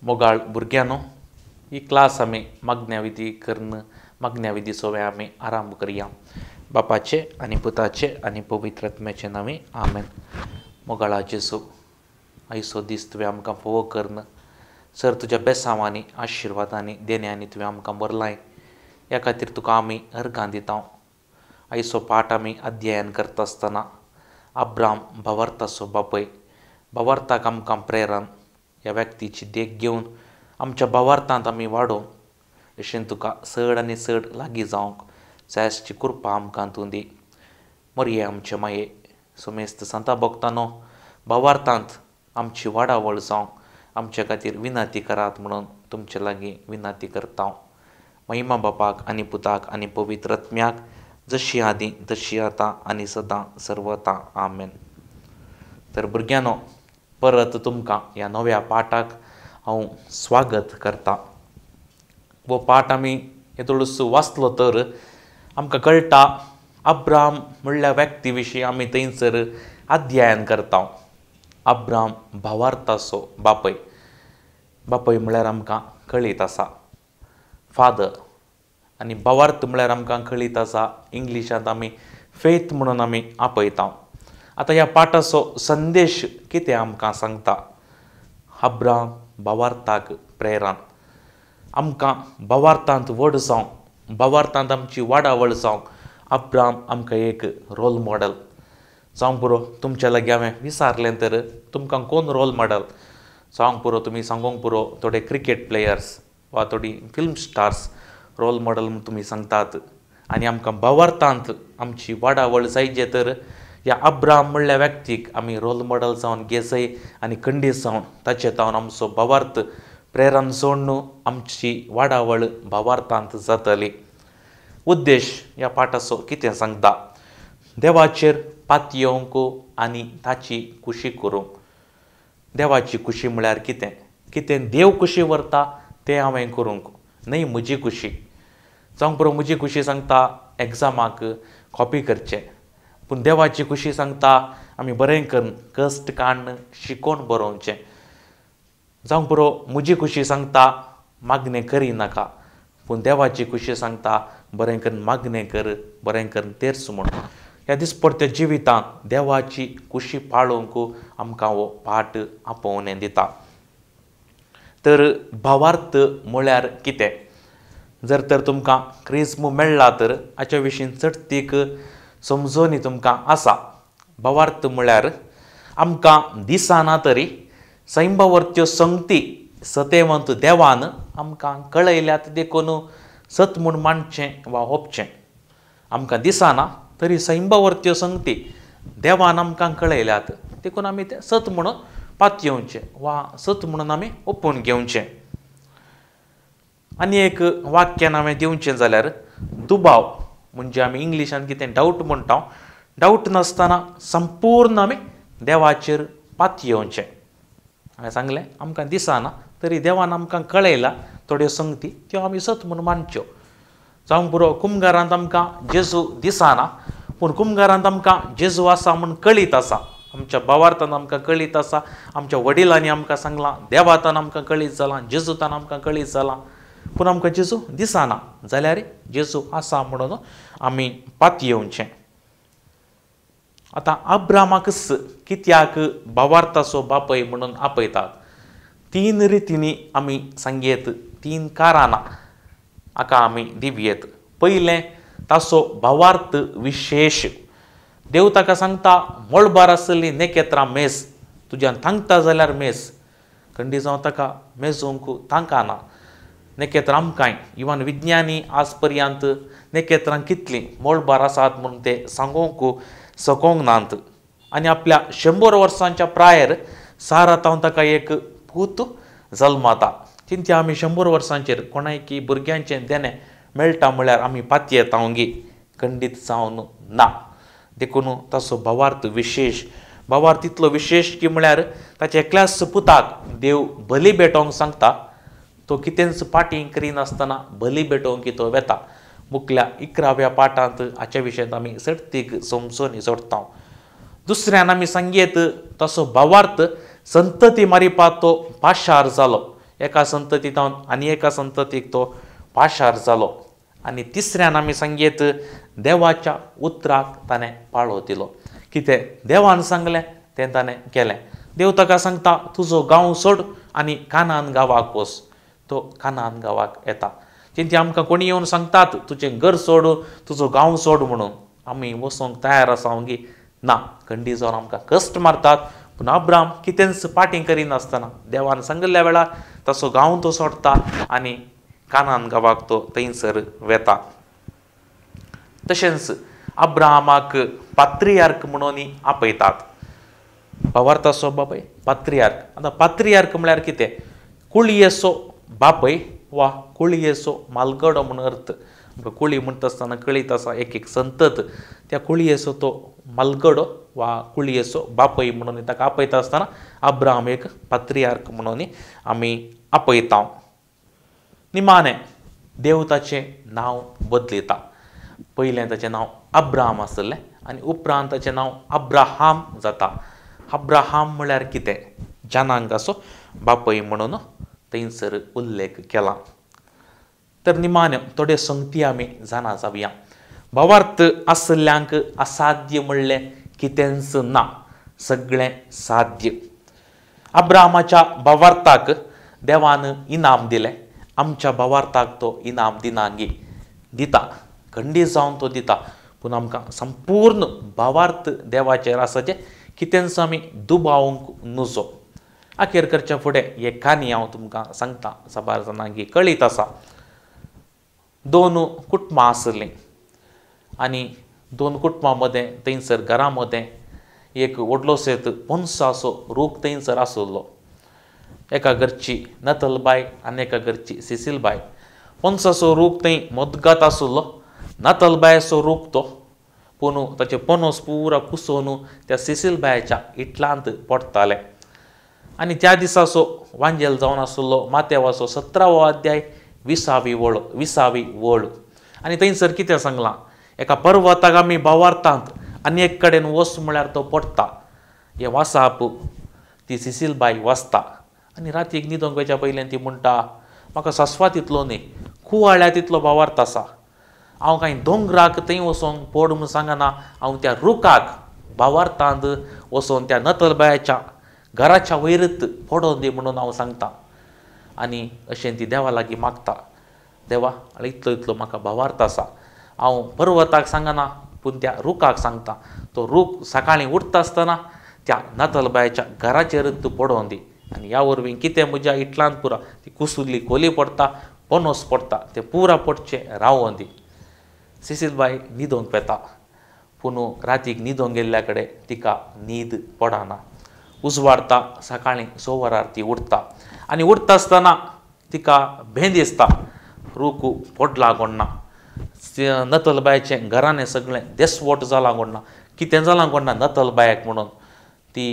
मोगाळ भुरग्यांनो ही क्लास आमी मागण्याविधी करून मागण्याविधी सोवे आमी आरंभ करुया. बापाचे आनी पुताचे आनी पवित्र आत्म्याचे नांवे आमेन. मोगाळा जेसू आयचो दीस तुवें आमकां फोव करून सर तुज्या बेसांवांनी आशिर्वादांनी देण्यांनी तुवें आमकां भरलाय. ह्या खातीर तुका आमी अर्घां दिता. आयचो पाठ आमी अध्ययन करता आसतना अब्राम भावार्थाचो बापय भावार्थाक आमकां प्रेरण ह्या व्यक्तीची देख घेवन आमच्या भावार्थांत आमी वाडोवंक अशें तुका चड आनी चड लागीं जावंक जायची कृपा आमकां तूं दी. मरये आमचे माये सुमेस्त संता भक्तांनो भावार्थांत आमची वाडावळ जावंक आमचे खातीर विनंती करात म्हणून तुमचे लागीं विनंती करता. महिमा बापाक आनी पुताक आनी पवित्र आत्म्याक जशी आदी तशी आतां आनी सदां सर्वता आमेन. तर भुरग्यांनो परत तुमकां ह्या नव्या पाठाक हांव स्वागत करता. वो पाठ आमी येदोळूस वाचलो तर आमकां कळटा अब्राम म्हणल्या व्यक्ती विशीं आमी थंयसर अध्ययन करता. अब्राम भावार्थाचो बापय बापय म्हळ्यार आमकां कळीत आसा फादर आनी भावार्थ म्हळ्यार आमकां कळीत आसा इंग्लिशांत आमी फेथ म्हणून आमी आपयता. आतां ह्या पाठाचो संदेश कितें आमकां सांगता. अब्राम भावार्थाक प्रेरण आमकां भावार्थांत व्हड जावंक भावार्थांत आमची वाडावळ जावंक अब्राम आमकां एक रोल मॉडेल जावंक पुरो. तुमच्या लागीं हांवें विचारलें तर तुमकां कोण रोल मॉडेल जावंक पुरो. तुमी सांगूंक पुरो थोडे क्रिकेट प्लेयर्स वा थोडी फिल्म स्टार्स रोल मॉडेल म्हूण तुमी सांगतात. आनी आमकां भावार्थांत आमची वाडावळ जायचे तर ह्या अब्राम म्हणल्या व्यक्तीक आमी रोल मॉडेल जावन घेजय आनी खंडीत जावन ताचे जावन आमचो भावार्थ प्रेरण जोड न्हू आमची वाडावळ भावार्थांत जातली. उद्देश ह्या पाठाचो कितें सांगता. देवाचेर पात येवंक आनी ताची खुशी करूंक. देवाची खुशी म्हळ्यार कितें कितें देव खुशी व्हरता तें हांवें करूंक न्हय म्हजी खुशी जावंक पुरो. म्हजी खुशी सांगता एग्जामाक कॉपी करचें पूण देवाची खुशी सांगता आमी बरें करून कश्ट काडून शिकोवन बरोवचें जावंक पुरो. म्हजी खुशी सांगता मागणें करिनाका पूण देवाची खुशी सांगता बरें करून मागणें कर बरें करून तेर्स म्हूण. ह्या दिसपट्ट्या जिवितांत देवाची खुशी पाळोवंक आमकां हो पाठ आपोवणें दिता. तर भावार्थ म्हळ्यार कितें जर तर तुमकां क्रिस्म मेळ्ळा तर हाच्या विशीं चडतीक समजोनी तुमकां आसा. भावार्थ म्हळ्यार आमकां दिसना तरी सैंभवर्त्यो संगती सतेवंत देवान आमकां कळयल्यात देखून सत म्हूण मानचें वा होपचें. आमकां दिसना तरी सैंभवर्त्यो संगती देवान आमकां कळयल्यात देखून आमी तें सत म्हणून पातयेवचें वा सत म्हणून आमी ओपून घेवचें. आनी एक वाक्यान हांवें दिवचें जाल्यार दुबाव म्हणजे आमी इंग्लिशान कितें डावट म्हणटा. डावट नासतना संपूर्ण आमी देवाचेर पातयेवचें. हांवें सांगलें आमकां दिसना तरी देवान आमकां कळयला थोड्यो संगती त्यो आमी सत म्हणून मानच्यो. जावंक पुरो कुंभारांत आमकां जेजू दिसना पूण कुंभारांत आमकां जेजू आसा म्हूण कळीत आसा. आमच्या भावार्थान आमकां कळीत आसा. आमच्या वडिलांनी आमकां सांगलां देवातान आमकां कळीत जालां जेजूतान आमकां कळीत जालां पूण आमकां जेजू दिसना जाल्यार जेजू आसा म्हणून आमी पातयेवचें. आतां अब्रामाकच कित्याक भावार्थाचो बापय म्हणून आपयतात. 3 रितींनी आमी सांगयेत 3 कारणां हाका आमी दिवयेत. पयलें ताचो भावार्थ विशेश. देव ताका सांगता मळबार आसली नेकेत्रां मेज तुज्यान थांगता जाल्यार मेज. खंडी जावं ताका मेजोवंक थांकाना. नेकेत्रां आमकांय इवन विज्ञानी आज पर्यंत नेकेत्रां कितलीं मळबार आसात म्हणून ते सांगोवंक सकोंक नात. आनी आपल्या 100 वर्सांच्या प्रायर सारातावन ताका एक पूत जल्माता. चिंत्या आमी 100 वर्सांचेर कोणायकी भुरग्यांचें देणें मेळटा म्हळ्यार आमी पातयेतावंगी खंडीत जावन ना. देखून ताचो भावार्थ विशेश. भावार्थ इतलो विशेश की म्हळ्यार ताच्या एकल्याच पुताक देव बली भेटोवंक सांगता. तो कितेंच पाटी करिनासतना बली भेटोवंक तो वेता. मुखल्या 11व्या पाठांत हाच्या विशयांत आमी चडतीक समजून सोडटा. दुसऱ्यान आमी सांगयेत ताचो भावार्थ संतती मारिपाक तो पाशार जालो. एका संततींत आनी एका संततीक तो पाशार जालो आनी तिसऱ्यान आमी सांगयेत देवाच्या उतराक ताणें पाळो दिलो. कितें देवान सांगलें तें ताणें केलें. देव ताका सांगता तुजो गांव सोड आनी कानान गांवाक वच. तो कानान गांवाक येता. जेन्ना आमकां कोणी येवन सांगतात तुजें घर सोड तुजो गांव सोड म्हणून आमी वचोंक तयार आसा ओगी ना. खंडी जावन आमकां कश्ट मारतात. पूण अब्राम कितेंच पाटी करिनासतना देवान सांगलेल्या वेळार ताचो गांव तो सोडता आनी कानान गांवाक तो थंयसर वेता. तशेंच अब्राहमाक पात्रियार्क म्हणून आपयतात. भावार्थाचो बापय पात्रियार्क. आतां पात्रियार्क म्हळ्यार कितें? कुळयेचो बापय वा कुळयेचो मालगडो म्हणून अर्थ. कुळी म्हणटा आसतना कळीत आसा एक संतत त्या कुळयेचो तो मालगडो वा कुळयेचो बापय म्हणून ताका आपयता आसतना अब्राहम एक पात्रियार्क म्हणून आमी आपयता. निमाणें देव ताचें नांव बदलिता. पयलें ताचें नांव अब्राहम आसलें आनी उपरांत ताचें नांव अब्राहाम जाता. अब्राहाम म्हळ्यार कितें? जनांगाचो बापय म्हणून थंयसर उल्लेख केला. तर निमाण्यो थोड्यो संगती आमी जाणा जावया. भावार्थ आसल्ल्यांक असाध्य म्हणलें कितेंच ना. सगळें साध्य. अब्राहमाच्या भावार्थाक देवान इनाम दिलें. आमच्या भावार्थाक तो इनाम दिनांगी दिता. खंडी जावन तो दिता. पूण आमकां संपूर्ण भावार्थ देवाचेर आसा जे कितेंच आमी दुबावंक नजो. अखेर करच्या फुडें एक काणी हांव तुमकां सांगता. साबार जाणांक कळीत आसा. 2 कुटुंबां आसलीं आनी 2 कुटुंबां मदें थंयसर घरा मदें एक व्हडलोसो पोंसाचो रूख थंयसर आसलो. एका घरची नतलबाय आनी एका घरची सिसीलबाय. पोंसाचो रूख थंय मदगत आसलो. नतलबायचो रूख तो पूण ताचे पोनस पुरा कुसोवन त्या सिसीलबायच्या इटलांत पडटाले. आनी त्या दिसाचो वांजेल जावन आसलो मातेवाचो 17वो अध्याय 20वी वळ. आनी थंयसर कितें सांगलां? एका पर्वताक आमी भावार्थांत आनी एक कडेन वच म्हळ्यार तो पडटा. हे वासाप ती सिसीलबाय वाचता आनी रातीक न्हिदोंक वयच्या पयलें ती म्हणटा म्हाका सस्वातींतलो न्ही कुवाळ्या तितलो भावार्थ आसा. हांव कांय दोंगराक थंय वचोंक पड म्हूण सांगना. हांव त्या रुखाक भावार्थांत वचोन त्या नतलबायच्या घराच्या वयरत पडोवन दी म्हणून हांव सांगता. आनी अशें ती देवा लागीं मागता. देवा इतलो इतलो म्हाका भावार्थ आसा. हांव पर्वताक सांगना पूण त्या रुखाक सांगता. तो रूख सकाळीं उठता आसतना त्या नतलबायच्या घराचेरच पडोवन दी. आनी ह्या वरवीं कितें म्हज्या इटलांत पुरा ती कुसुल्ली खोली पडटा पोनस पडटा तें पुरा पडचें रावोवन दी. सिसीलबाय न्हिदोंक वेता. पूण रातीक न्हिदोंक गेल्ल्या कडेन तिका न्हीद पडना. उजवाडटा. सकाळीं 6 वरार ती उठता आनी उठता आसतना तिका भें दिसता. रूख पडला कोण ना. नतलबायचें घरान सगळें देसवट जालां कोण ना. कितें जालां कोण ना नतलबायक म्हणून ती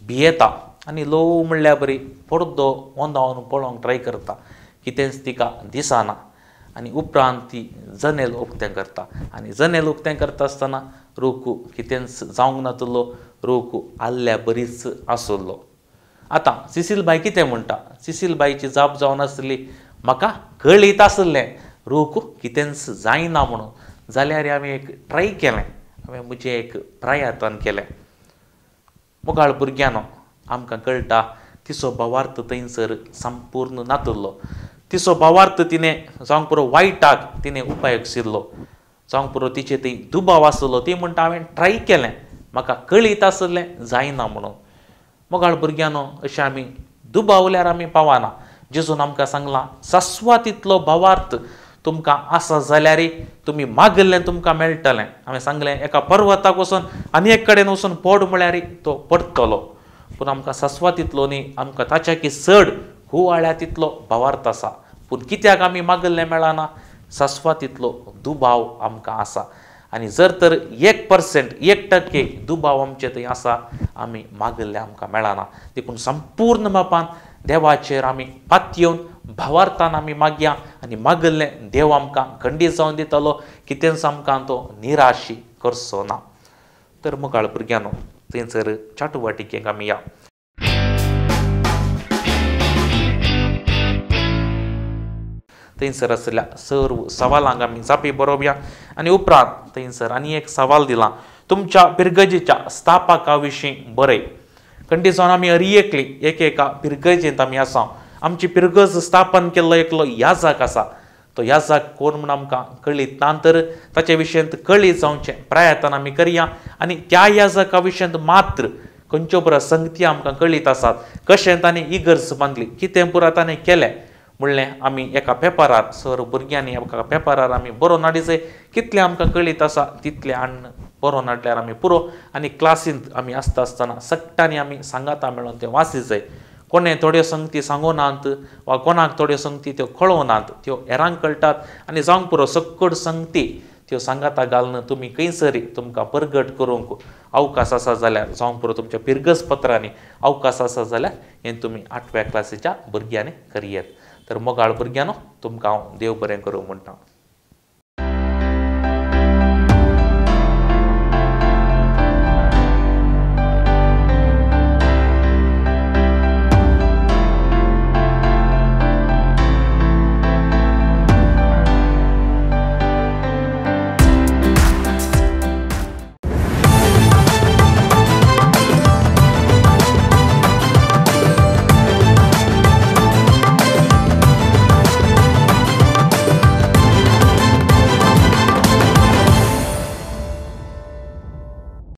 भियेता आनी ल्हव म्हणल्यार बरी पडदो ओंदावन पळोवंक ट्राय करता. कितेंच तिका दिसना. आनी उपरांत ती जनेल उक्तें करता. आनी जनेल उक्तें करता आसतना रूख कितेंच जावंक नातलो. रूख आल्ल्या बरीच आसलो. आतां सिसीलबाय कितें म्हणटा? सिसीलबायची जाप जावन आसली म्हाका कळीत आसलें रूख कितेंच जायना म्हणून. जाल्यार हांवें एक ट्राय केलें. हांवें म्हजें एक प्रयत्न केलें. मोगाळ भुरग्यानो आमकां कळटा तिचो भावार्थ थंयसर संपूर्ण नातलो. तिचो भावार्थ तिणें जावंक पुरो वायटाक तिणें उपयोगशिल्लो. जावंक पुरो तिचे थंय दुबाव आसलो. ती म्हणटा हांवें ट्राय केलें म्हाका कळीत आसलें जायना म्हणून. मोगाळ भुरग्यानो अशें आमी दुबावल्यार आमी पावना. जेजून आमकां सांगलां सस्वातींतलो भावार्थ तुमकां आसा जाल्यार तुमी मागल्लें तुमकां मेळटलें. हांवें सांगलें एका पर्वताक वचून आनी एक कडेन वचून पड म्हळ्यार तो पडटलो. पूण आमकां सस्वातींतलो न्ही आमकां ताच्या चड कुवाळ्या तितलो भावार्थ आसा. पूण कित्याक आमी मागल्लें मेळना? सस्वातींतलो दुबाव आमकां आसा. आनी जर तर 1% 1% दुबाव आमचे थंय आसा आमी मागल्लें आमकां मेळना. देखून संपूर्ण मापान देवाचेर आमी पातयेवन भावार्थान आमी मागया आनी मागल्लें देव आमकां खंडीत जावन दितलो. कितेंच आमकां तो निराशी करचो ना. तर मोगाळ भुरग्यानो थंयसर चाटुवाटिकेक आमी या. थंयसर आसलेल्या सर्व सवालांक आमी जापी बरोवया आनी उपरांत थंयसर आनी एक सवाल दिला, तुमच्या पिरगजेच्या स्थापका विशीं बरय. खंडी जावन आमी अरियेकली एकेका पिरगजेंत आमी आसा. आमची पिरगज स्थापन केल्लो एकलो याजक आसा. तो याजक कोण म्हूण आमकां कळीत ना तर ताचे विशयंत कळीत जावचें प्रयत्न आमी करया आनी त्या याजका विशयंत मात्र खंयच्यो बऱ्यो संगती आमकां कळीत आसात, कशें ताणें इगर्ज बांदली, कितें पुरा ताणें केलें म्हणलें आमी एका पेपरार सर्व भुरग्यांनी एका पेपरार आमी बरोवन हाडी जाय. कितलें आमकां कळीत आसा तितलें बरोवन हाडल्यार आमी पुरो आनी क्लासींत आमी आसता आसतना सक्टांनी आमी सांगाता मेळोन तें वाचीत जाय. कोणें थोड्यो संगती सांगोनात वा कोणाक थोड्यो संगती त्यो कळोवनात, त्यो हेरांक कळटात आनी जावंक पुरो सक्कड संगती त्यो सांगाता घालून तुमी खंयसरी तुमकां परगट करूंक अवकाश आसा जाल्यार जावंक पुरो तुमच्या पिरगज पत्रांनी अवकाश आसा जाल्यार हें तुमी 8व्या क्लासीच्या भुरग्यांनी करयात. तर मोगाळ भुरग्यांनो, तुमकां हांव देव बरें करूं म्हणटा.